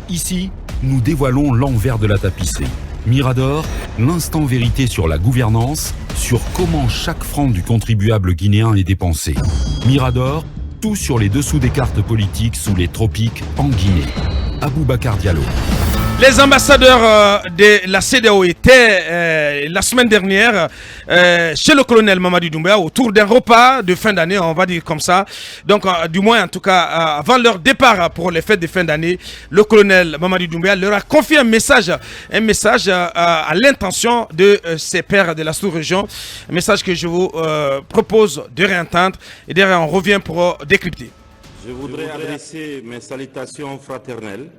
Ici, nous dévoilons l'envers de la tapisserie. Mirador, l'instant vérité sur la gouvernance, sur comment chaque franc du contribuable guinéen est dépensé. Mirador, tout sur les dessous des cartes politiques sous les tropiques en Guinée. Aboubacar Diallo. Les ambassadeurs de la CEDEAO étaient la semaine dernière chez le colonel Mamadi Doumbouya autour d'un repas de fin d'année, on va dire comme ça. Donc, du moins, en tout cas, avant leur départ pour les fêtes de fin d'année, le colonel Mamadi Doumbouya leur a confié un message à l'intention de ses pairs de la sous-région. Un message que je vous propose de réentendre et derrière on revient pour décrypter. Je voudrais adresser mes salutations fraternelles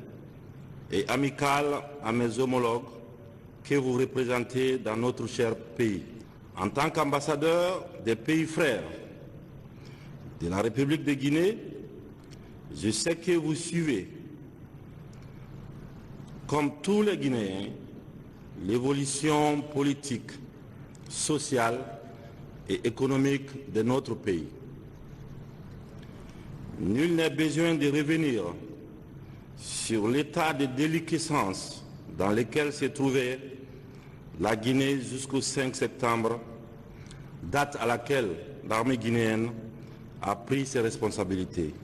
et amicales à mes homologues que vous représentez dans notre cher pays. En tant qu'ambassadeur des pays frères de la République de Guinée, je sais que vous suivez, comme tous les Guinéens, l'évolution politique, sociale et économique de notre pays. Nul n'est besoin de revenir sur l'état de déliquescence dans lequel se trouvait la Guinée jusqu'au 5 septembre, date à laquelle l'armée guinéenne a pris ses responsabilités.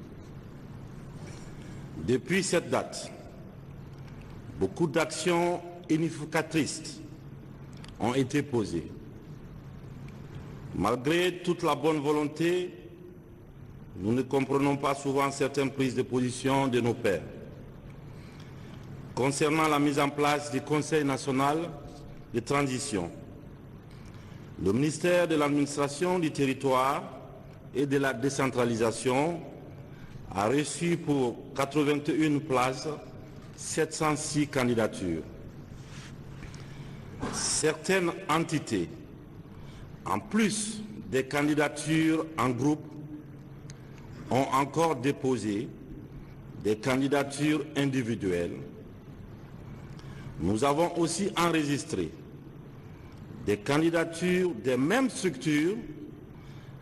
Depuis cette date, beaucoup d'actions unificatrices ont été posées. Malgré toute la bonne volonté, nous ne comprenons pas souvent certaines prises de position de nos pairs. Concernant la mise en place du Conseil national de transition, le ministère de l'administration du territoire et de la décentralisation a reçu pour 81 places 706 candidatures. Certaines entités, en plus des candidatures en groupe, ont encore déposé des candidatures individuelles. Nous avons aussi enregistré des candidatures des mêmes structures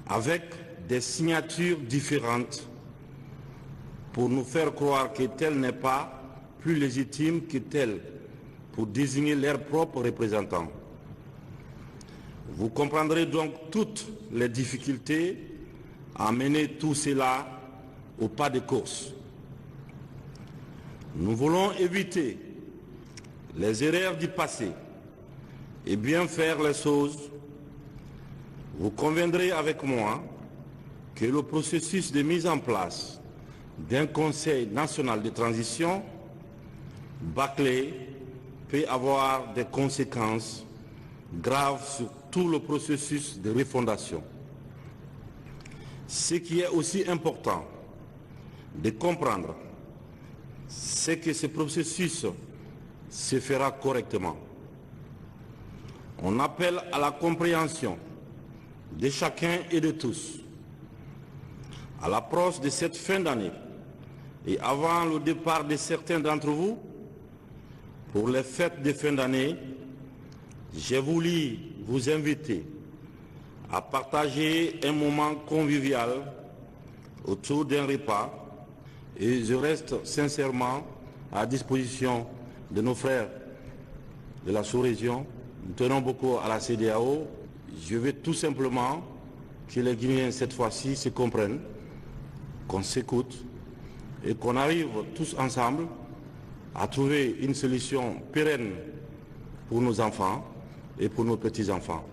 avec des signatures différentes pour nous faire croire que tel n'est pas plus légitime que tel pour désigner leurs propres représentants. Vous comprendrez donc toutes les difficultés à mener tout cela au pas de course. Nous voulons éviter les erreurs du passé et bien faire les choses. Vous conviendrez avec moi que le processus de mise en place d'un Conseil national de transition bâclé peut avoir des conséquences graves sur tout le processus de refondation. Ce qui est aussi important de comprendre, c'est que ce processus se fera correctement. On appelle à la compréhension de chacun et de tous. À l'approche de cette fin d'année et avant le départ de certains d'entre vous, pour les fêtes de fin d'année, j'ai voulu vous inviter à partager un moment convivial autour d'un repas et je reste sincèrement à disposition de nos frères de la sous-région. Nous tenons beaucoup à la CEDEAO. Je veux tout simplement que les Guinéens cette fois-ci se comprennent, qu'on s'écoute et qu'on arrive tous ensemble à trouver une solution pérenne pour nos enfants et pour nos petits-enfants.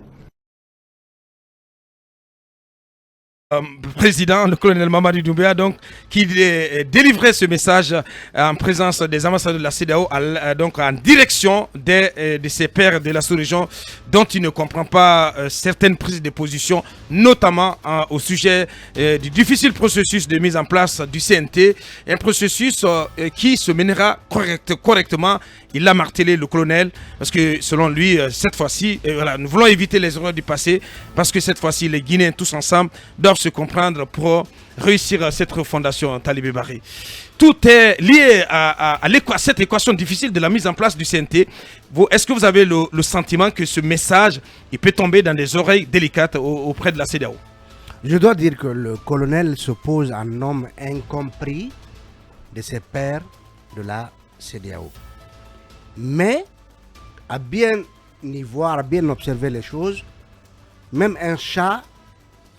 Président, le colonel Mamadi Doumbouya, donc, qui délivrait ce message en présence des ambassadeurs de la CEDEAO, donc en direction de ses pairs de la sous-région, dont il ne comprend pas certaines prises de position, notamment au sujet du difficile processus de mise en place du CNT, un processus qui se mènera correctement. Il l'a martelé, le colonel, parce que selon lui, cette fois-ci, voilà, nous voulons éviter les erreurs du passé, parce que cette fois-ci, les Guinéens tous ensemble doivent se comprendre pour réussir cette refondation Talibé Barry. Tout est lié à cette équation difficile de la mise en place du CNT. Est-ce que vous avez le sentiment que ce message il peut tomber dans des oreilles délicates auprès de la CEDEAO? Je dois dire que le colonel se pose en homme incompris de ses pairs de la CEDEAO. Mais, à bien y voir, à bien observer les choses, même un chat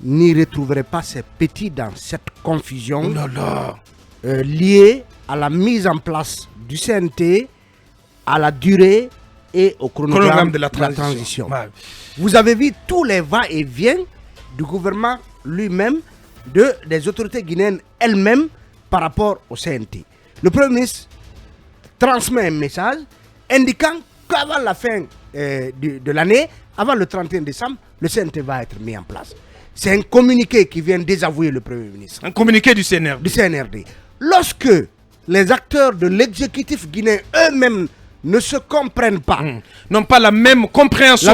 n'y retrouverait pas ses petits dans cette confusion liée à la mise en place du CNT, à la durée et au chronogramme de la transition. Ouais. Vous avez vu tous les va-et-vient du gouvernement lui-même, des autorités guinéennes elles-mêmes par rapport au CNT. Le Premier ministre transmet un message indiquant qu'avant la fin de l'année, avant le 31 décembre, le CNT va être mis en place. C'est un communiqué qui vient désavouer le Premier ministre. Un communiqué du CNRD. Lorsque les acteurs de l'exécutif guinéen eux-mêmes ne se comprennent pas, n'ont pas la même compréhension.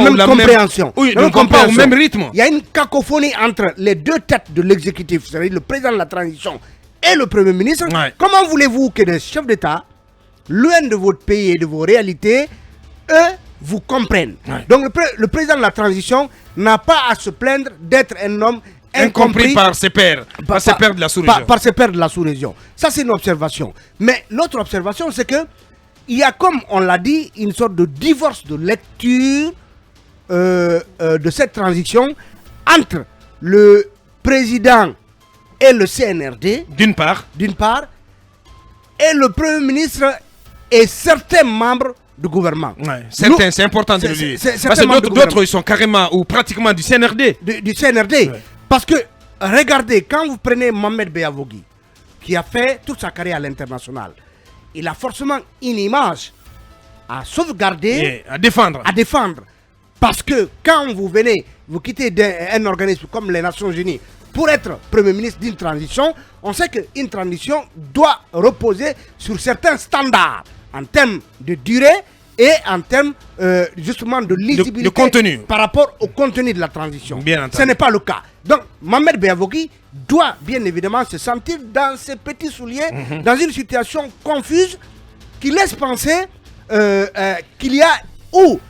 Oui, ne comprennent pas au même rythme. Il y a une cacophonie entre les deux têtes de l'exécutif, c'est-à-dire le président de la transition et le Premier ministre. Ouais. Comment voulez-vous que des chefs d'État, loin de votre pays et de vos réalités, eux, vous comprennent? Ouais. Donc le président de la transition n'a pas à se plaindre d'être un homme incompris par ses pairs, par ses pairs de la sous-région. Par ses pairs de la sous-région. Ça, c'est une observation. Mais l'autre observation, c'est que il y a, comme on l'a dit, une sorte de divorce de lecture de cette transition entre le président et le CNRD, d'une part, et le Premier ministre et certains membres du gouvernement. Ouais, certains, c'est important de le dire. Parce que d'autres, ils sont carrément ou pratiquement du CNRD. Du CNRD. Ouais. Parce que, regardez, quand vous prenez Mohamed Beavogui, qui a fait toute sa carrière à l'international, il a forcément une image à sauvegarder, à défendre. Parce que quand vous venez, vous quittez un organisme comme les Nations Unies pour être Premier ministre d'une transition, on sait qu'une transition doit reposer sur certains standards en termes de durée et en termes justement de lisibilité de contenu par rapport au contenu de la transition. Bien entendu. Ce n'est pas le cas. Donc, Mohamed Beavogui doit bien évidemment se sentir dans ses petits souliers, dans une situation confuse qui laisse penser qu'il y a ou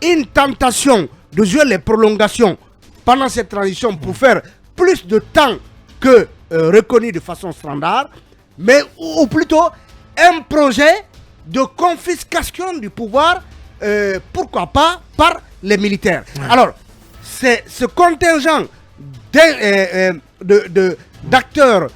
une tentation de jouer les prolongations pendant cette transition pour faire plus de temps que reconnu de façon standard, mais ou plutôt un projet de confiscation du pouvoir, pourquoi pas par les militaires. Ouais. Alors, c'est ce contingent d'acteurs,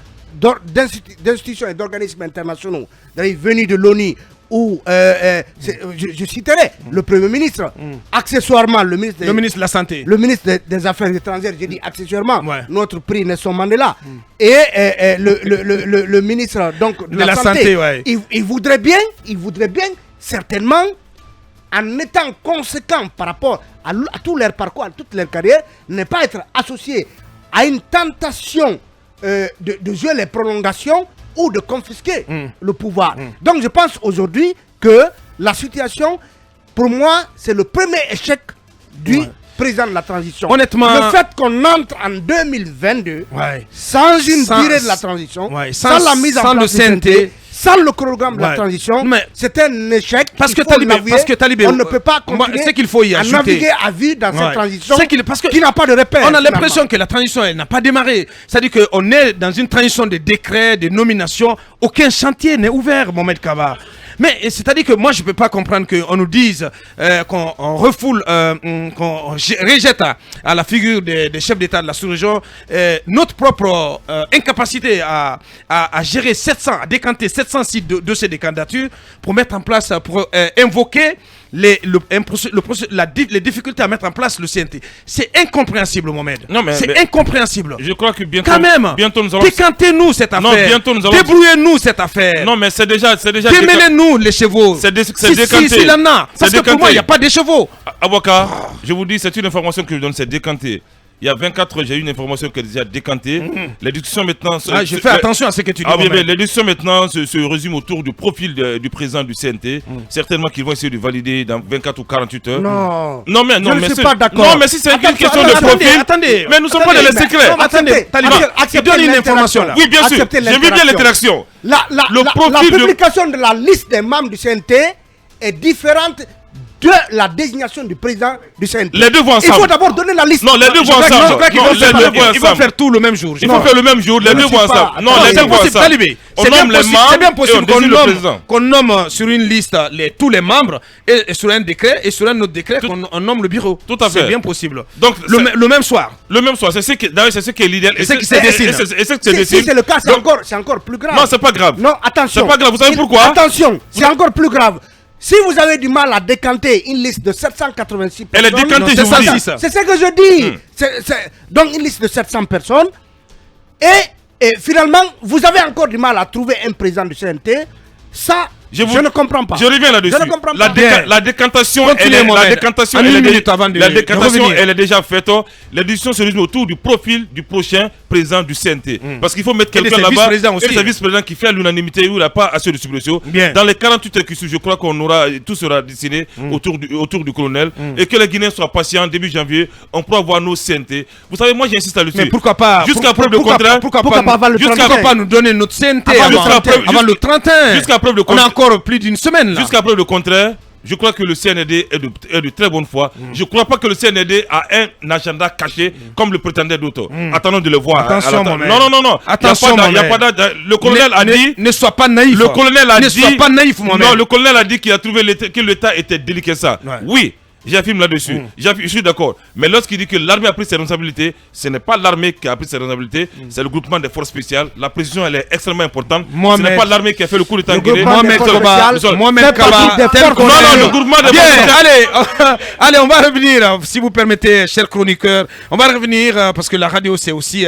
d'institutions et d'organismes internationaux venus de l'ONU, où je citerai le Premier ministre, accessoirement le ministre de la Santé, le ministre des Affaires étrangères, j'ai dit accessoirement, notre prix Nelson Mandela, et le ministre donc, de la Santé. Ouais. Il voudrait bien certainement, en étant conséquent par rapport à tout leur parcours, à toute leur carrière, ne pas être associé à une tentation de jouer les prolongations ou de confisquer le pouvoir. Donc je pense aujourd'hui que la situation, pour moi, c'est le premier échec du président de la transition. Honnêtement, le fait qu'on entre en 2022 sans une durée de la transition, sans la mise en place du CNT, sans le chronogramme de la transition, c'est un échec. Parce que Talibé, on ne peut pas continuer à naviguer à vue dans cette transition qui n'a pas de repère. On a l'impression que la transition, elle n'a pas démarré. C'est-à-dire qu'on est dans une transition de décrets, de nominations. Aucun chantier n'est ouvert, Mohamed Kaba. Mais c'est-à-dire que moi, je ne peux pas comprendre qu'on nous dise qu'on refoule, qu'on rejette à la figure des chefs d'État de la sous-région notre propre incapacité à gérer 700, à décanter 706 dossiers de candidature pour mettre en place, pour invoquer les difficultés à mettre en place le CNT. C'est incompréhensible, Mohamed. C'est incompréhensible. Je crois que bientôt, quand même, nous allons... décantez-nous cette affaire. Non, bientôt nous allons... Débrouillez-nous cette affaire. Non, mais c'est déjà démêlez-nous les chevaux. C'est décanté. Si, il en a. Parce que pour moi, il n'y a pas de chevaux. Avocat, je vous dis, c'est une information que je donne, c'est décanté. Il y a 24 heures, j'ai eu une information qui est déjà décantée. Les discussions maintenant... je fais attention à ce que tu dis. Les discussions maintenant se résument autour du profil du président du CNT. Certainement qu'ils vont essayer de valider dans 24 ou 48 heures. Non, je ne suis pas d'accord. Non, mais si c'est une question de profil... Attendez. Mais nous ne sommes pas dans les secrets. Attendez, tu donnes une information là. Oui, bien sûr. Je vis bien l'interaction. La publication de la liste des membres du CNT est différente de la désignation du président du CNT. Les deux vont ensemble. Il faut d'abord donner la liste. Non, les deux vont ensemble. Ils vont faire tout le même jour. Il faut faire le même jour, les deux vont ensemble. Non, les deux vont ensemble. C'est bien possible qu'on nomme sur une liste tous les membres et sur un décret et sur un autre décret qu'on nomme le bureau. Tout à fait. C'est bien possible. Donc le même soir. Le même soir, c'est ce qui est l'idéal. Et c'est ce qui se dessine. Si c'est le cas, c'est encore plus grave. Non, c'est pas grave. Non, attention. C'est pas grave, vous savez pourquoi? Attention, c'est encore plus grave. Si vous avez du mal à décanter une liste de 786 personnes... Elle est décantée, je vous dis. C'est ce que je dis. Donc une liste de 700 personnes. Et finalement, vous avez encore du mal à trouver un président du CNT. Ça, je ne comprends pas. Je reviens là-dessus. Je ne comprends pas. La décantation, elle est déjà faite. La décision se résume autour du profil du prochain président du CNT. Parce qu'il faut mettre quelqu'un là-bas. Et le vice-président qui fait à l'unanimité où il n'a pas assez de suppression. Dans les 48 heures qui suivent, je crois qu'on aura, tout sera dessiné autour du colonel. Et que les Guinéens soient patients, début janvier, on pourra voir nos CNT. Vous savez, moi j'insiste là-dessus. Mais pourquoi pas? Jusqu'à preuve de contraire. Pourquoi pas nous donner notre CNT avant le 31? Jusqu'à preuve de contraire. Encore plus d'une semaine là. Jusqu'à preuve de contraire, je crois que le CNRD est de très bonne foi. Je ne crois pas que le CNRD a un agenda caché comme le prétendait d'autres. Attendons de le voir. Attention, non. Attention, le colonel a dit. Ne sois pas naïf. Le colonel a dit. Ne sois pas naïf, moi-même. Non, le colonel a dit qu'il a trouvé que l'État était délicat ça. Oui. J'affirme là-dessus. Je suis d'accord. Mais lorsqu'il dit que l'armée a pris ses responsabilités, ce n'est pas l'armée qui a pris ses responsabilités, c'est le groupement des forces spéciales. La précision, elle est extrêmement importante. Ce n'est pas l'armée qui a fait le coup de tanguer. Mohamed Kaba, le groupement des forces spéciales. Allez, on va revenir, si vous permettez, chers chroniqueurs. On va revenir, parce que la radio, c'est aussi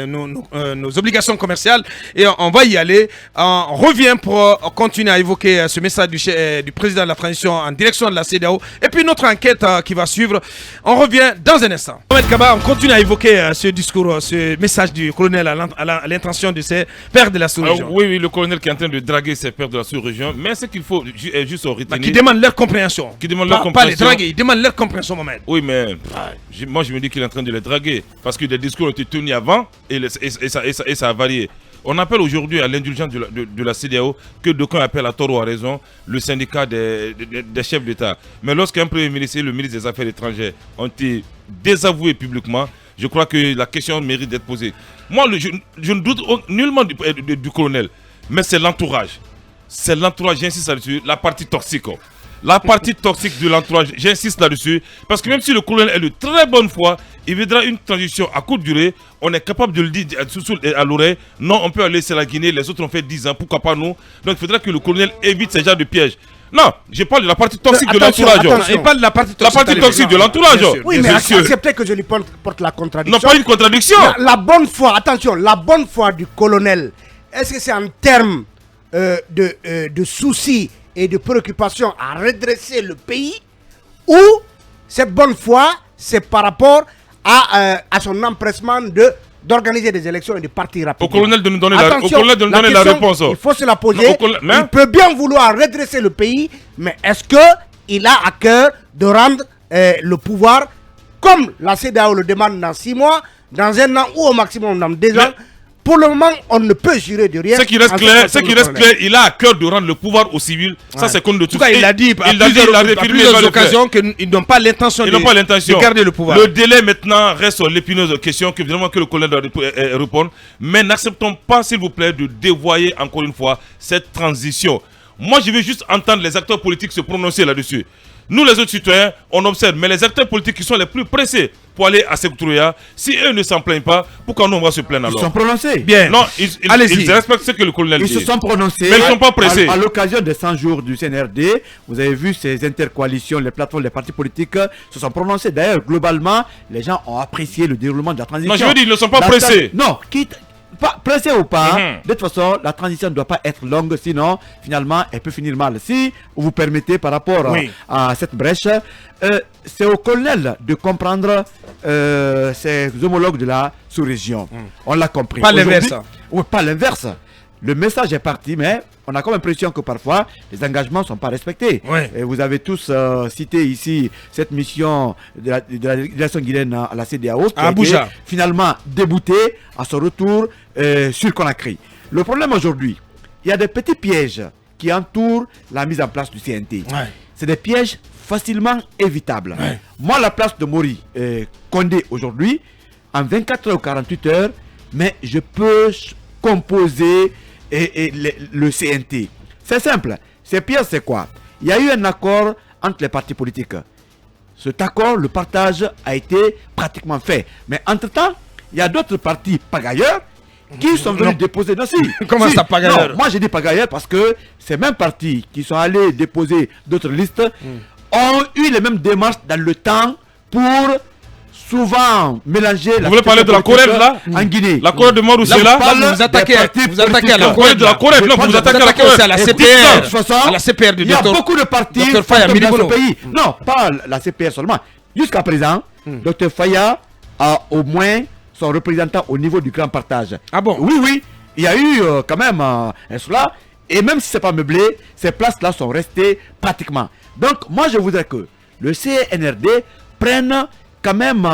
nos obligations commerciales. Et on va y aller. On revient pour continuer à évoquer ce message du président de la transition en direction de la CEDEAO. Et puis notre enquête qui va suivre. On revient dans un instant. Mohamed Kaba, on continue à évoquer ce discours, ce message du colonel à l'intention de ses pères de la sous-région. Oui, le colonel qui est en train de draguer ses pères de la sous-région. Mais ce qu'il faut juste retenir... qui demande leur compréhension. Pas les draguer, ils demandent leur compréhension, Mohamed. Oui, mais moi je me dis qu'il est en train de les draguer. Parce que des discours ont été tenus avant et ça a varié. On appelle aujourd'hui à l'indulgence de la CEDEAO, que d'aucuns appellent à tort ou à raison, le syndicat des chefs d'État. Mais lorsqu'un Premier ministre et le ministre des Affaires étrangères ont été désavoués publiquement, je crois que la question mérite d'être posée. Moi, je ne doute nullement du colonel, mais c'est l'entourage. C'est l'entourage, j'insiste là-dessus, la partie toxique. La partie toxique de l'entourage, j'insiste là-dessus, parce que même si le colonel est de très bonne foi, il viendra une transition à courte durée, on est capable de le dire à l'oreille, non, on peut laisser la Guinée, les autres ont fait 10 ans, pourquoi pas nous? Donc il faudra que le colonel évite ce genre de pièges. Non, je parle de la partie toxique de l'entourage. Il parle de la partie toxique de l'entourage. Oui, mais acceptez que je lui porte la contradiction. Non, pas une contradiction. La bonne foi, attention, la bonne foi du colonel, est-ce que c'est en termes de soucis et de préoccupation à redresser le pays, ou cette bonne foi, c'est par rapport à son empressement d'organiser des élections et de partir rapidement? Au colonel de nous donner la réponse. Il faut se la poser. Il peut bien vouloir redresser le pays, mais est-ce qu'il a à cœur de rendre le pouvoir, comme la CEDEAO le demande, dans 6 mois, dans 1 an ou au maximum dans 2 ans? Pour le moment, on ne peut jurer de rien. Ce qui reste clair, il a à cœur de rendre le pouvoir aux civils. Ça, c'est comme de tout. Il a dit à plusieurs occasions qu'ils n'ont pas l'intention de garder le pouvoir. Le délai maintenant reste sur l'épineuse question que le colonel doit répondre. Mais n'acceptons pas, s'il vous plaît, de dévoyer encore une fois cette transition. Moi, je veux juste entendre les acteurs politiques se prononcer là-dessus. Nous, les autres citoyens, on observe. Mais les acteurs politiques qui sont les plus pressés pour aller à Sékou-Touré, si eux ne s'en plaignent pas, pourquoi nous on va se plaindre alors? Ils sont prononcés. Bien. Non, ils respectent ce que le colonel dit. Ils se sont prononcés. Mais ils ne sont pas pressés. À l'occasion des 100 jours du CNRD, vous avez vu ces intercoalitions, les plateformes, les partis politiques se sont prononcés. D'ailleurs, globalement, les gens ont apprécié le déroulement de la transition. Non, je veux dire, ils ne sont pas pressés. Non, pressé ou pas, de toute façon, la transition ne doit pas être longue, sinon, finalement, elle peut finir mal. Si vous permettez, par rapport à cette brèche, c'est au colonel de comprendre ses homologues de la sous-région. On l'a compris. Pas l'inverse. Oui, pas l'inverse. Le message est parti, mais on a comme l'impression que parfois, les engagements ne sont pas respectés. Et vous avez tous cité ici cette mission de la délégation guinéenne à la CEDEAO, qui a été finalement déboutée à son retour sur Conakry. Le problème aujourd'hui, il y a des petits pièges qui entourent la mise en place du CNT. c'est des pièges facilement évitables. Moi, la place de Mori Condé aujourd'hui, en 24 heures ou 48 heures, mais je peux composer le CNT. C'est simple. C'est pire, c'est quoi? Il y a eu un accord entre les partis politiques. Cet accord, le partage a été pratiquement fait. Mais entre-temps, il y a d'autres partis pagailleurs qui sont venus déposer. Non, si. Comment ça, pagailleurs? Non, moi, j'ai dit pagailleurs parce que ces mêmes partis qui sont allés déposer d'autres listes ont eu les mêmes démarches dans le temps pour souvent mélanger. Vous voulez parler de la Corée là en Guinée? La Corée de Maroussia là? Vous attaquez à la Corée de la Corée. Non, vous attaquez à la Corée. À la CPR. À la CPR du il y a beaucoup de partis dans ce pays. Non, pas la CPR seulement. Jusqu'à présent, Dr Faya a au moins son représentant au niveau du grand partage. Ah bon? Oui. Il y a eu quand même cela. Et même si ce n'est pas meublé, ces places-là sont restées pratiquement. Donc, moi, je voudrais que le CNRD prenne quand même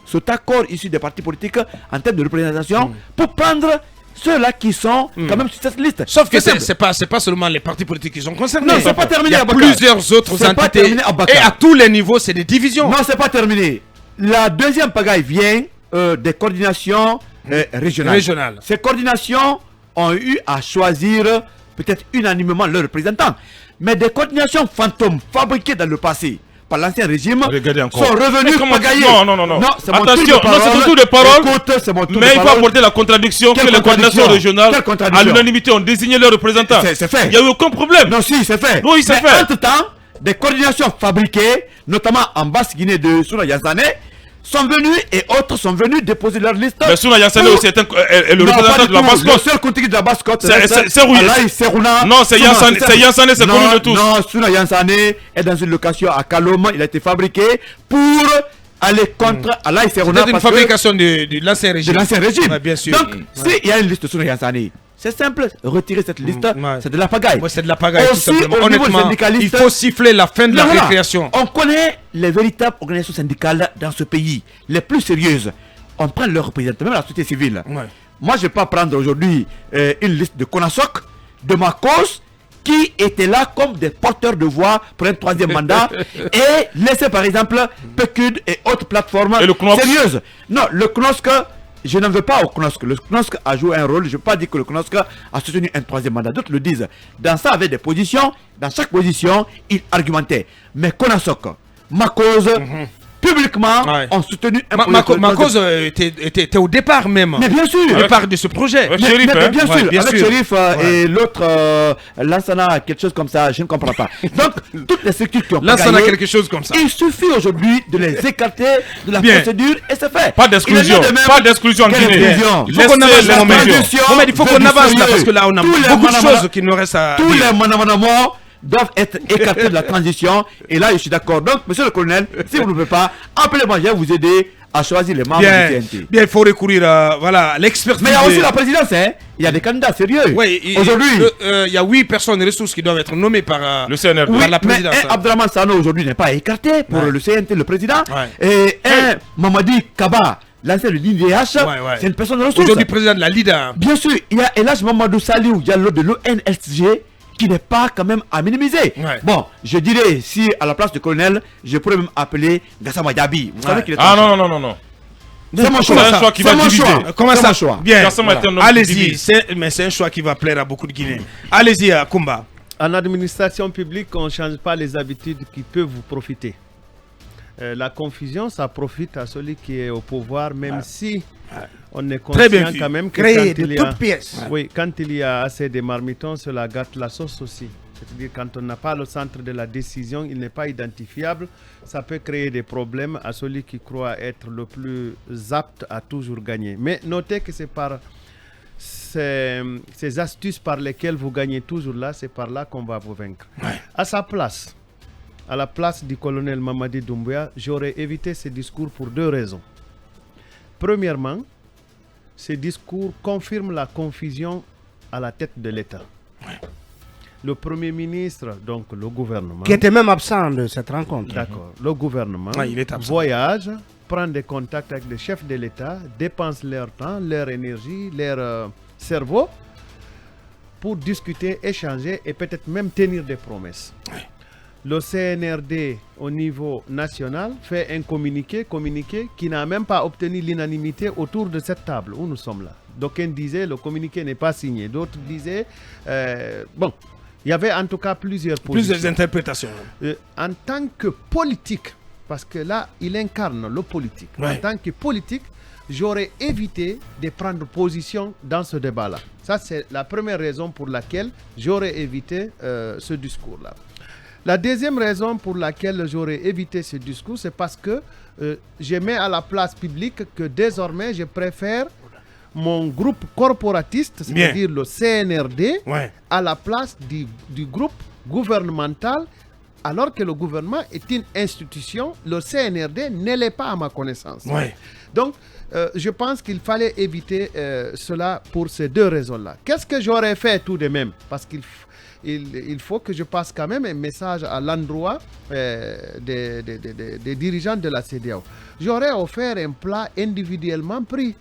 cet accord issu des partis politiques en termes de représentation pour prendre ceux-là qui sont quand même sur cette liste. Sauf que c'est pas seulement les partis politiques qui sont concernés. Non, c'est pas terminé. Il y a plusieurs autres entités. Et à tous les niveaux, c'est des divisions. Non, c'est pas terminé. La deuxième pagaille vient des coordinations régionales. Ces coordinations ont eu à choisir peut-être unanimement leurs représentants. Mais des coordinations fantômes fabriquées dans le passé par l'ancien régime sont revenus pagailler. Non, c'est mon attention, c'est tout de parole. Mais il faut apporter la contradiction que les coordinations régionales, à l'unanimité, ont désigné leurs représentants. C'est fait. Il n'y a eu aucun problème. Non, si, c'est fait. Oui, c'est fait. Entre-temps, des coordinations fabriquées, notamment en Basse-Guinée de Souna Yassane, sont venus et autres sont venus déposer leur liste. Mais Souna Yassane aussi est le représentant de la Basse-Côte. Le seul continue de la Basse-Côte, c'est Rouye. Non, c'est Yassane, c'est connu de tous. Non, Souna Yassane est dans une location à Kalom. Il a été fabriqué pour aller contre Alaï Serouna. C'est une fabrication de l'ancien régime. De l'ancien régime. Ouais, bien sûr. Donc, s'il y a une liste de Souna Yassane, c'est simple, retirer cette liste, c'est de la pagaille. Ouais, c'est de la pagaille. Aussi, au niveau syndicaliste, il faut siffler la fin de la récréation. On connaît les véritables organisations syndicales dans ce pays, les plus sérieuses. On prend leurs représentants, même la société civile. Ouais. Moi, je ne vais pas prendre aujourd'hui une liste de Konasok, de ma cause, qui étaient là comme des porteurs de voix pour un troisième mandat et laisser par exemple PQD et autres plateformes sérieuses. Non, le KNOSK, je n'en veux pas au KNOSK. Le KNOSK a joué un rôle. Je ne veux pas dire que le KNOSK a soutenu un troisième mandat. D'autres le disent. Dans ça, avec des positions. Dans chaque position, il argumentait. Mais KONASOK, ma cause, publiquement, ont soutenu un projet. Ma cause était au départ même. Mais bien sûr. Au départ de ce projet. Mais bien sûr. Avec Chérif et l'autre, Lansana, quelque chose comme ça, je ne comprends pas. Donc, toutes les structures qui ont Lansana, quelque chose comme ça. Il suffit aujourd'hui de les écarter de la procédure et c'est fait. Pas d'exclusion. Pas d'exclusion en Guinée. Il faut qu'on avance là. Il faut qu'on avance là parce que là, on a beaucoup de choses qui nous restent à dire. Tous les manamanamots doivent être écartés de la transition. Et là, je suis d'accord. Donc, monsieur le colonel, si vous ne pouvez pas, appelez-moi, je vais vous aider à choisir les membres du CNT. Bien, il faut recourir à l'expertise. Mais il y a aussi la présidence, hein. Il y a des candidats sérieux. Oui, aujourd'hui, il y a 8 personnes ressources qui doivent être nommées par le CNRD. Oui, par la présidence. Mais Abdraman Sano aujourd'hui n'est pas écarté pour le CNT, le président. Et Mamadi Kaba, l'ancien de l'IDH, c'est une personne ressource. Aujourd'hui président de la LIDA. Bien sûr, il y a Elhaj Mamadou Saliou Diallo de l'ONSG qui n'est pas quand même à minimiser. Bon, je dirais, si à la place du colonel, je pourrais même appeler Gassama Diaby. Vous savez qu'il est non. C'est mon choix. C'est un choix qui va diviser. Comment ça? Bien. Allez-y, mais c'est un choix qui va plaire à beaucoup de Guinéens. Allez-y, Kumba. En administration publique, on ne change pas les habitudes qui peuvent vous profiter. La confusion, ça profite à celui qui est au pouvoir, même si on est conscient quand même que quand il y a assez de marmitons, cela gâte la sauce aussi. C'est-à-dire quand on n'a pas le centre de la décision, il n'est pas identifiable, ça peut créer des problèmes à celui qui croit être le plus apte à toujours gagner. Mais notez que c'est par ces astuces par lesquelles vous gagnez toujours là, c'est par là qu'on va vous vaincre. À sa place, à la place du colonel Mamadi Doumbouya, j'aurais évité ce discours pour 2 raisons. Premièrement, ce discours confirme la confusion à la tête de l'État. Le Premier ministre, donc le gouvernement... Qui était même absent de cette rencontre. D'accord. Le gouvernement voyage, prend des contacts avec les chefs de l'État, dépense leur temps, leur énergie, leur cerveau pour discuter, échanger et peut-être même tenir des promesses. le CNRD au niveau national fait un communiqué qui n'a même pas obtenu l'unanimité autour de cette table où nous sommes là. D'aucuns disaient le communiqué n'est pas signé, d'autres disaient bon, il y avait en tout cas plusieurs interprétations. En tant que politique, parce que là il incarne le politique. En tant que politique, j'aurais évité de prendre position dans ce débat-là. Ça, c'est la première raison pour laquelle j'aurais évité ce discours-là. La deuxième raison pour laquelle j'aurais évité ce discours, c'est parce que je mets à la place publique que désormais, je préfère mon groupe corporatiste, c'est-à-dire le CNRD, à la place du groupe gouvernemental, alors que le gouvernement est une institution, le CNRD ne l'est pas à ma connaissance. Donc, je pense qu'il fallait éviter cela pour ces deux raisons-là. Qu'est-ce que j'aurais fait tout de même? Parce qu'il faut que je passe quand même un message à l'endroit des dirigeants de la CEDEAO. J'aurais offert un plat individuellement pris.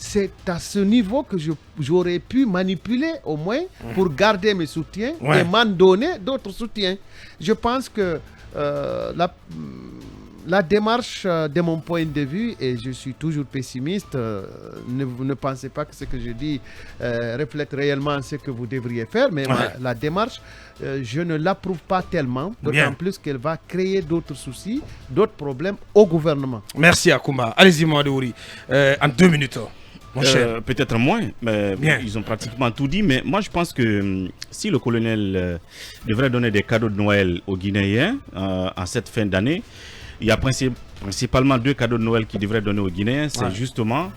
C'est à ce niveau que j'aurais pu manipuler au moins pour garder mes soutiens et m'en donner d'autres soutiens. Je pense que la démarche, de mon point de vue, et je suis toujours pessimiste, ne pensez pas que ce que je dis reflète réellement ce que vous devriez faire, mais la démarche, je ne l'approuve pas tellement, d'autant plus qu'elle va créer d'autres soucis, d'autres problèmes au gouvernement. Merci Akouma. Allez-y Mouadouri, en 2 minutes. Peut-être moins, mais ils ont pratiquement tout dit. Mais moi, je pense que si le colonel devrait donner des cadeaux de Noël aux Guinéens en cette fin d'année, il y a principalement 2 cadeaux de Noël qu'il devrait donner aux Guinéens. C'est justement,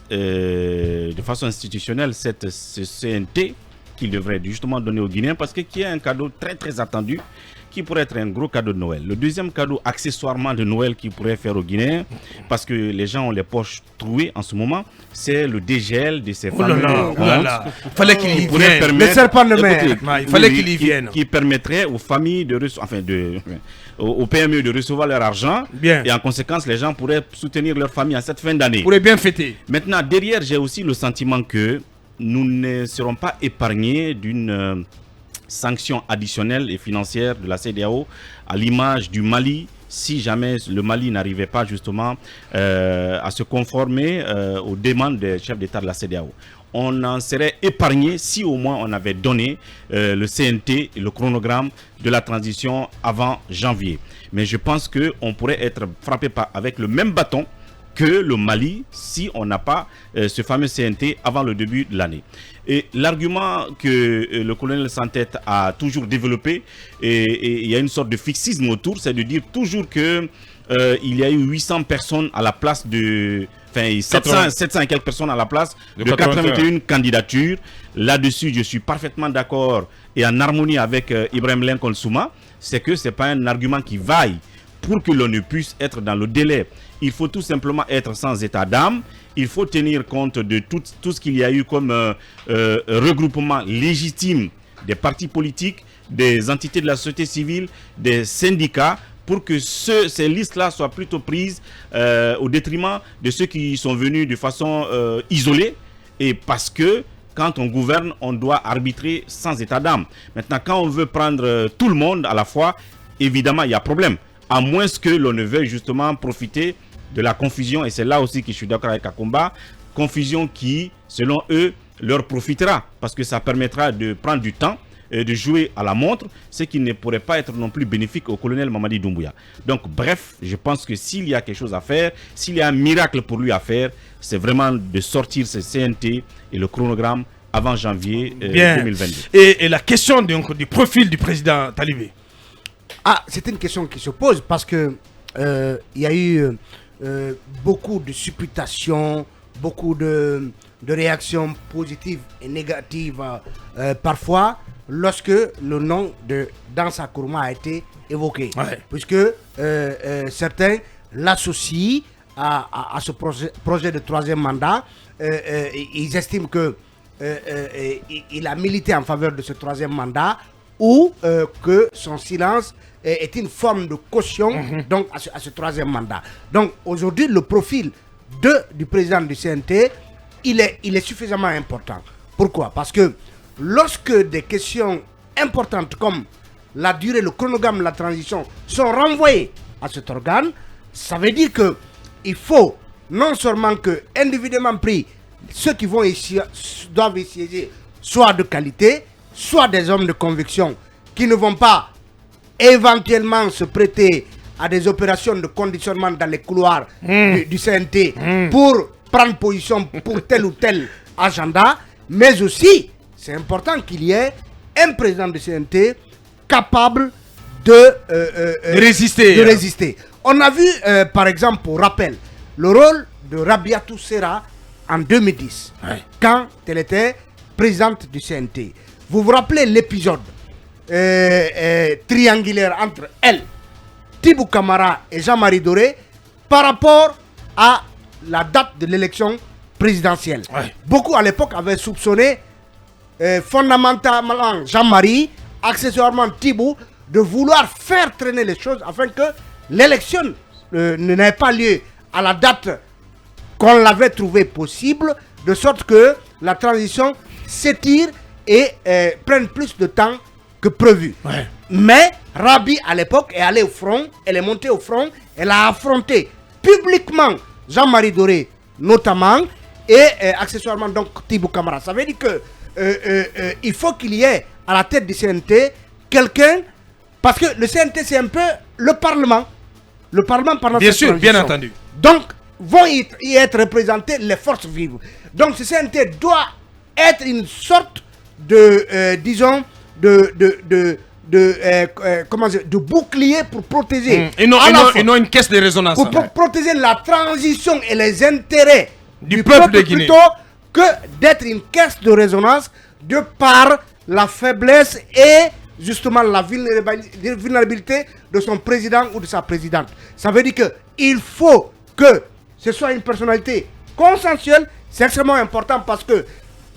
de façon institutionnelle, ce CNT qu'il devrait justement donner aux Guinéens, parce que qui est un cadeau très très attendu, qui pourrait être un gros cadeau de Noël. Le deuxième cadeau accessoirement de Noël qu'il pourrait faire aux Guinéens, parce que les gens ont les poches trouées en ce moment, c'est le dégel de ces fameux il fallait qu'il y vienne. Le serpent de mer. Il fallait qu'il y vienne. Qui permettrait aux familles aux PME de recevoir leur argent. Et en conséquence, les gens pourraient soutenir leur famille en cette fin d'année. Pourraient bien fêter. Maintenant, derrière, j'ai aussi le sentiment que nous ne serons pas épargnés d'une sanctions additionnelles et financières de la CEDEAO à l'image du Mali, si jamais le Mali n'arrivait pas justement à se conformer aux demandes des chefs d'État de la CEDEAO. On en serait épargné si au moins on avait donné le CNT et le chronogramme de la transition avant janvier. Mais je pense qu'on pourrait être frappé avec le même bâton que le Mali si on n'a pas ce fameux CNT avant le début de l'année. Et l'argument que le colonel Santette a toujours développé, et il y a une sorte de fixisme autour, c'est de dire toujours que il y a eu 800 personnes à la place de... Enfin, 700 et quelques personnes à la place de 81 candidatures. Là-dessus, je suis parfaitement d'accord et en harmonie avec Ibrahim Lincoln Souma. C'est que ce n'est pas un argument qui vaille pour que l'on ne puisse être dans le délai. Il faut tout simplement être sans état d'âme. Il faut tenir compte de tout ce qu'il y a eu comme regroupement légitime des partis politiques, des entités de la société civile, des syndicats, pour que ces listes-là soient plutôt prises au détriment de ceux qui sont venus de façon isolée. Et parce que quand on gouverne, on doit arbitrer sans état d'âme. Maintenant, quand on veut prendre tout le monde à la fois, évidemment, il y a problème. À moins que l'on ne veuille justement profiter de la confusion, et c'est là aussi que je suis d'accord avec Akomba, confusion qui, selon eux, leur profitera, parce que ça permettra de prendre du temps et de jouer à la montre, ce qui ne pourrait pas être non plus bénéfique au colonel Mamadi Doumbouya. Donc bref, je pense que s'il y a quelque chose à faire, s'il y a un miracle pour lui à faire, c'est vraiment de sortir ce CNT et le chronogramme avant janvier 2022. Et la question donc, du profil du président Talibé. C'est une question qui se pose parce que il y a eu beaucoup de supputations, beaucoup de réactions positives et négatives parfois lorsque le nom de Dansa Kourma a été évoqué. Puisque certains l'associent à ce projet de 3e mandat. Ils estiment qu'il a milité en faveur de ce 3e mandat ou que son silence est une forme de caution donc, à ce 3e mandat. Donc aujourd'hui, le profil du président du CNT, il est suffisamment important. Pourquoi? Parce que lorsque des questions importantes comme la durée, le chronogramme de la transition sont renvoyés à cet organe, ça veut dire qu'il faut non seulement que, individuellement pris, ceux qui vont doivent y siéger soit de qualité, soit des hommes de conviction qui ne vont pas éventuellement se prêter à des opérations de conditionnement dans les couloirs du CNT pour prendre position pour tel ou tel agenda, mais aussi, c'est important qu'il y ait un président du CNT capable de résister. On a vu, par exemple, pour rappel, le rôle de Rabiatou Serra en 2010, quand elle était présidente du CNT. Vous vous rappelez l'épisode triangulaire entre elle, Tibou Camara et Jean-Marie Doré par rapport à la date de l'élection présidentielle. Beaucoup à l'époque avaient soupçonné fondamentalement Jean-Marie, accessoirement Tibou, de vouloir faire traîner les choses afin que l'élection n'ait pas lieu à la date qu'on l'avait trouvé possible, de sorte que la transition s'étire et prenne plus de temps que prévu. Mais Rabi, à l'époque, est allée au front, elle est montée au front, elle a affronté publiquement Jean-Marie Doré, notamment, et accessoirement donc Tibou Camara. Ça veut dire que il faut qu'il y ait à la tête du CNT quelqu'un, parce que le CNT c'est un peu le Parlement. Le Parlement pendant bien cette sûr, transition. Bien entendu. Donc, vont y être représentées les forces vives. Donc, ce CNT doit être une sorte de, disons, de bouclier pour protéger. Et non une caisse de résonance. Pour protéger la transition et les intérêts du peuple de Guinée. Plutôt que d'être une caisse de résonance de par la faiblesse et justement la vulnérabilité de son président ou de sa présidente. Ça veut dire qu'il faut que ce soit une personnalité consensuelle. C'est extrêmement important parce que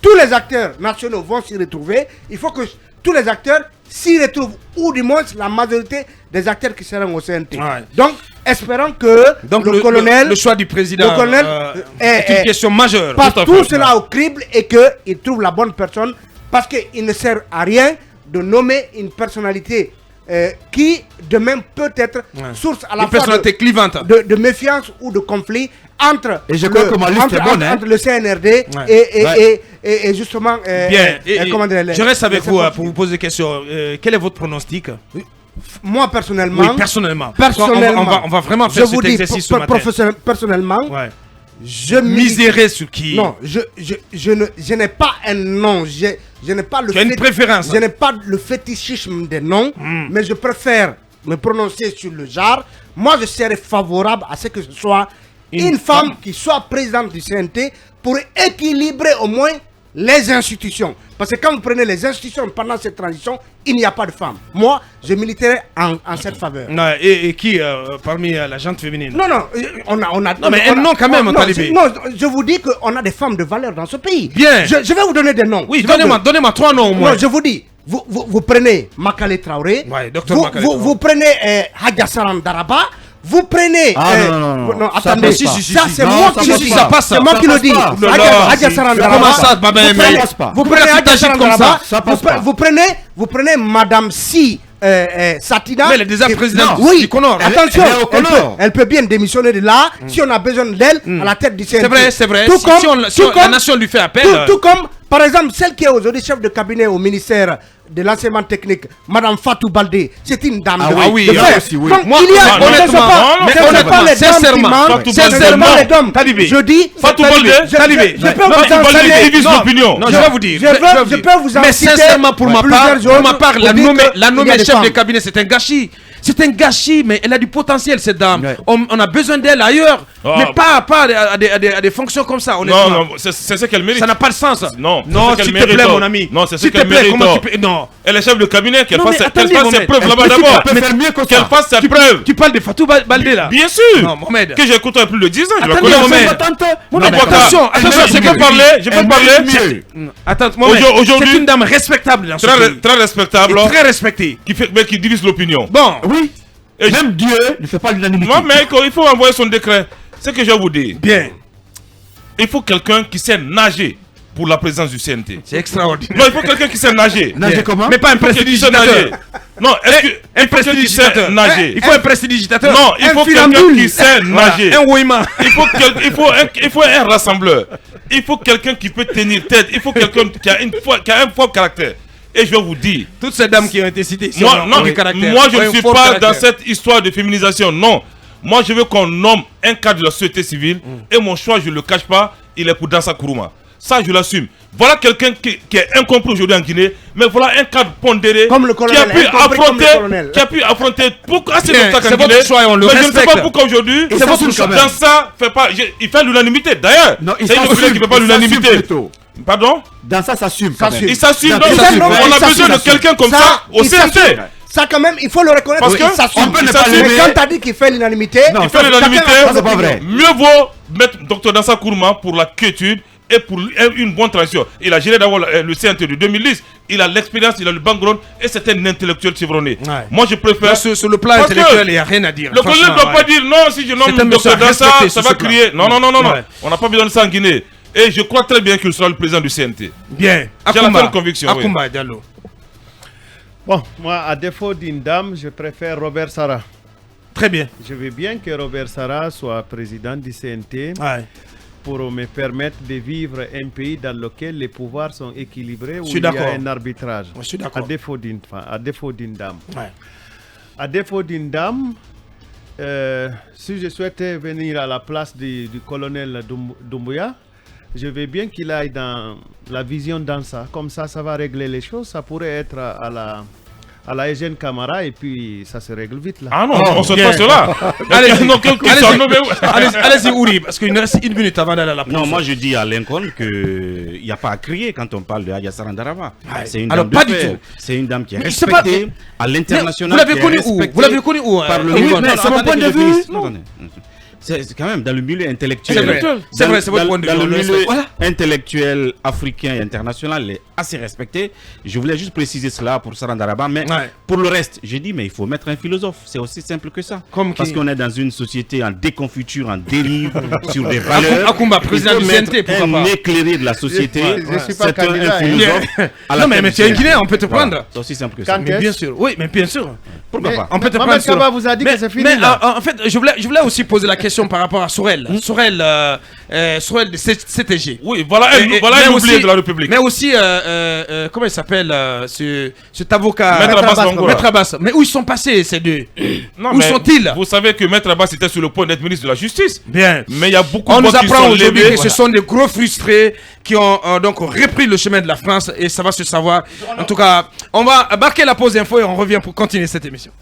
tous les acteurs nationaux vont s'y retrouver. Il faut que tous les acteurs s'y retrouvent, ou du moins la majorité des acteurs qui seront au CNT. Donc, espérons que le colonel... Le choix du président le colonel, est une question majeure. Passe tout cela au crible et qu'il trouve la bonne personne, parce qu'il ne sert à rien de nommer une personnalité qui demain peut être source à la fois de méfiance ou de conflit entre le CNRD et justement je reste avec vous pour vous poser des questions. Quel est votre pronostic? Moi personnellement, on va vraiment faire cet exercice ce matin. Personnellement, je miserai sur qui? Non, je n'ai pas un nom. Je n'ai pas une préférence. Je n'ai pas le fétichisme des noms, mais je préfère me prononcer sur le genre. Moi, je serais favorable à ce que ce soit une femme qui soit présidente du CNT pour équilibrer au moins les institutions. Parce que quand vous prenez les institutions pendant cette transition, il n'y a pas de femmes. Moi, je militerai en cette faveur. Non, et qui parmi la gente féminine? Non, on a... Non, mais un nom quand même, Talibé. Non, je vous dis qu'on a des femmes de valeur dans ce pays. Bien. Je vais vous donner des noms. Oui, donnez-moi 3 noms au moins. Non, je vous dis, vous prenez Makale Traoré. Ouais, docteur Makale Traoré. Vous prenez Hadjassaran Daraba. Vous prenez... non, attendez, ça c'est moi qui le dis. C'est moi qui le dis. Hadjassaran Daraba. Vous prenez Hadjassaran Daraba. Vous prenez Madame Si Satina. Mais elle est déjà présidente du Conor. Attention, elle peut bien démissionner de là si on a besoin d'elle à la tête du CNT. C'est vrai. Si la nation lui fait appel. Tout comme, par exemple, celle qui est aujourd'hui chef de cabinet au ministère de l'enseignement technique, Madame Fatou Baldé, c'est une dame de fer. Donc, il y a, on n'est pas les dames qui mentent. Je dis, Fatou Baldé, je peux vous enseigner. Non, je vais vous dire. Je peux vous mais sincèrement, pour ma part, la nommer chef de cabinet, c'est un gâchis. C'est un gâchis, mais elle a du potentiel, cette dame. On a besoin d'elle ailleurs, mais pas à des fonctions comme ça. Non, c'est ce qu'elle mérite. Ça n'a pas de sens. Non, s'il te plaît, mon ami. Non, c'est ce qu'elle mérite. Non. Elle est chef de cabinet, qu'elle fasse ses preuves là-bas d'abord. Qu'elle fasse ses preuves. Tu parles de Fatou Baldé là? Bien sûr. Non, Mohamed. Que j'écoute depuis plus de 10 ans. Je la connais, Mohamed. Attention, je peux parler. Attends, Mohamed. C'est une dame respectable dans ce pays. Très respectable. Très respectée. Qui divise l'opinion. Bon. Oui. Et même Dieu ne fait pas l'unanimité. Non, mais il faut envoyer son décret. C'est ce que je vais vous dire. Bien. Il faut quelqu'un qui sait nager pour la présence du CNT. C'est extraordinaire. Non, il faut quelqu'un qui sait nager. Nager comment? Mais pas un prestidigitateur. Non, un prestidigitateur nager. Il faut un prestidigitateur. Non, il faut quelqu'un qui sait nager. Un ouïma. Il faut un rassembleur. Il faut quelqu'un qui peut tenir tête. Il faut quelqu'un qui a un fort caractère. Et je vais vous dire, toutes ces dames qui ont été citées, moi je ne suis pas dans cette histoire de féminisation, non. Moi je veux qu'on nomme un cadre de la société civile et mon choix, je ne le cache pas, il est pour Dansa Kourouma. Ça je l'assume. Voilà quelqu'un qui est incompris aujourd'hui en Guinée, mais voilà un cadre pondéré comme le colonel, qui a pu affronter pourquoi c'est l'obstacle en Guinée. Choix, on le mais respecte. Je ne sais pas pourquoi aujourd'hui, Dansa il fait l'unanimité. D'ailleurs, c'est une opinion qui ne fait pas l'unanimité. Pardon? Dans ça s'assume. Il s'assume. On a besoin de quelqu'un comme ça au CNT. Ça quand même, il faut le reconnaître. Parce que s'assume. Mais quand t'as dit qu'il fait l'unanimité, il fait l'unanimité. C'est pas vrai. Mieux vaut mettre Dr Dansa Kourouma pour la quiétude et pour une bonne transition. Il a géré d'abord le CNT de 2010. Il a l'expérience, il a le background et c'est un intellectuel chevronné. Ouais. Moi je préfère. Sur le plan intellectuel, il n'y a rien à dire. Le collègue ne doit pas dire non, si je nomme Dr Dansa, ça va crier. Non. On n'a pas besoin de ça en Guinée. Et je crois très bien qu'il sera le président du CNT. Bien. J'ai la pleine conviction. Akoumba Diallo. Bon, moi, à défaut d'une dame, je préfère Robert Sarah. Très bien. Je veux bien que Robert Sarah soit président du CNT pour me permettre de vivre un pays dans lequel les pouvoirs sont équilibrés, où il y a un arbitrage. Je suis d'accord. À défaut d'une dame. À défaut d'une dame, si je souhaitais venir à la place du colonel Doumbouya, je veux bien qu'il aille dans la vision Dansa. Comme ça va régler les choses. Ça pourrait être à la Eugène Camara et puis ça se règle vite là. Ah non, on se passe là. Allez-y, Ouri, parce qu'il nous reste une minute avant d'aller à la pause. Non, moi je dis à Lincoln qu'il n'y a pas à crier quand on parle de Hadja Sarandarava. C'est une alors, dame pas de du fer. tout. C'est une dame qui est respectée à l'international. Vous l'avez connue où? Vous l'avez connue où? Par le c'est mon point de vue. C'est quand même dans le milieu intellectuel. C'est vrai, c'est votre point de vue. Dans le milieu intellectuel africain et international, il est assez respecté. Je voulais juste préciser cela pour Sarandaraba. Mais pour le reste, j'ai dit, mais il faut mettre un philosophe. C'est aussi simple que ça. Parce qu'on est dans une société en déconfiture, en dérive, sur des valeurs. Akoumba, président du CNT, pourquoi pas? Un éclairé de la société. C'est un philosophe. Non, mais tu es un Guinéen, on peut te prendre. C'est aussi simple que ça. Mais bien sûr. Oui, mais bien sûr. Pourquoi pas? On peut te prendre. Kaba vous a dit que c'est fini. Mais en fait, je voulais aussi poser la question par rapport à Sorel. Sorel de CTG. Oui, voilà un oublié de la République. Mais aussi, comment il s'appelle cet avocat Maître Abbas. Mais où ils sont passés ces deux? Où sont-ils? Vous savez que Maître Abbas était sur le point d'être ministre de la Justice. Bien. Mais il y a beaucoup de gens qui nous apprend aujourd'hui que ce sont des gros frustrés qui ont donc repris le chemin de la France et ça va se savoir. En tout cas, on va marquer la pause info et on revient pour continuer cette émission.